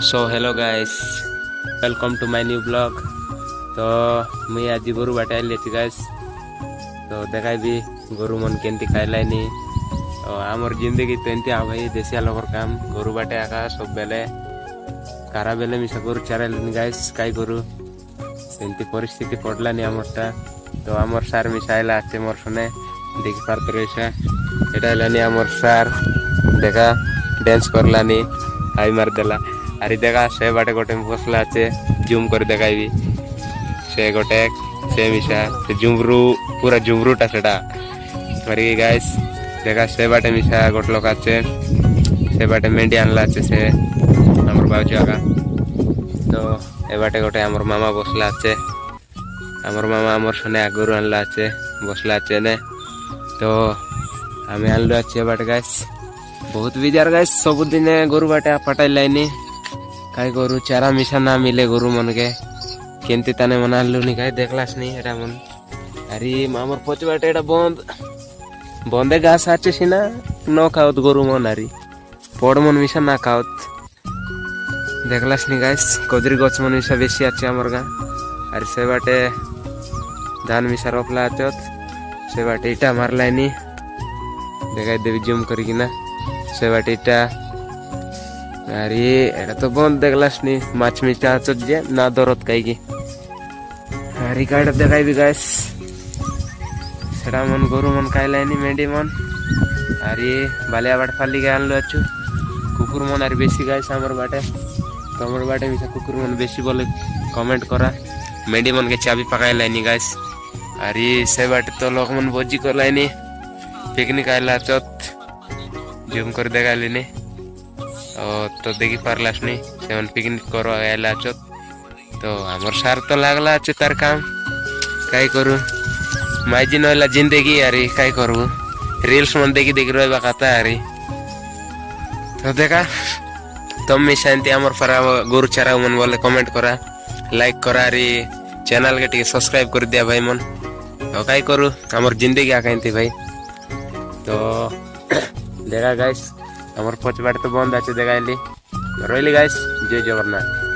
So hello guys, welcome to my new blog. तो मुई आज गोरु बाटे आइली गाइस। तो देखा भी गोरु मन केंती खाइलानी। तो आमर जिंदगी तो एंती आ भाई देसिया लोगर काम गोरु बाटे आका सब बेले कारा बेले मिसा गोरु चराइलानी गाइस। काई गोरु सेंती परिस्थिति पड़लानी आमरटा। तो आमर सार मिसा आइला आछे मोर सने देखि पारते रहिसा। एटा आइलानी आमर सार देखा डांस करलानी हाई मार देला। अरे देखा से बाटे गोटे बसला अच्छे जूम कर देखाइबी से गोटे से मिशा से झुमरू पूरा झुमरूटा सेटा अरे गाइस देखा से बाटे मिशा गोटे लोक अच्छे से बाटे मेंढी आनला अच्छे से हमर बाबू आगा। तो ए बाटे गोटे हमर मामा बसला अच्छे हमर मामा हमर सने आगुरु आनला अच्छे बसला अच्छे ने। तो हमें आनलो अच्छे बाटे गाइस बहुत बिजार गाइस सबुदिन गोरु बाटे पटाई लाइनी काई गोरु चारा मिशा ना मिले गोरु मन के केंती ताने मना लुनी काई देखलास नहीं एटा मन। अरे मामर पोच बाटे एटा बंद बंदे घास आचे सिना न खावत गोरु मन अरे पड़ मन मिशा ना खावत देखलास नहीं गाइस कजरी गछ मन मिशा बेसी आचे हमर गा। अरे से बाटे धान मिशा रोपला आचत से बाटे इटा मारलानी देखाई देवी जूम करिकिना से बाटे इटा। अरे एटा तो बंद देखलास नहीं माछ मिटा आचत जे ना दरत काईकी। अरे काटा देखाई भी गाइस सेटा मन गोरु मन खाइलानी मेंढी मन। अरे बालिया बाट फाली के आनलो अच्छु कुकुर मन अरे बेसी गाइस हमर बाटे तमर बाटे मिसा कुकुर मन बेसी बोले कमेंट करा मेंढी मन के चाबी पकाइलानी गाइस। अरे से बाटे तो लोग मन भोजी करलानी पिकनिक आइला चत जूम कर देखाइलिनी तो देखी पारलास नहीं से पिकनिक करो आइला चत। तो हमर सार तो लागला अच्छे तार काम काई करू माइजी नहला जिंदगी अरे काई करू रील्स मन देखी देखी रहा कथा अरे। तो देखा तुम मिसा एंती हमर फरा गोरु चारा मन बोले कमेंट करा लाइक करा अरे चैनल के टिके सब्सक्राइब कर दिया भाई मन। तो काई करू हमर जिंदगी आकाइंती भाई। तो देखा गाइस हमर पछ बाट तो बंद अच्छे देखाइली रही गाइस जय जगन्नाथ।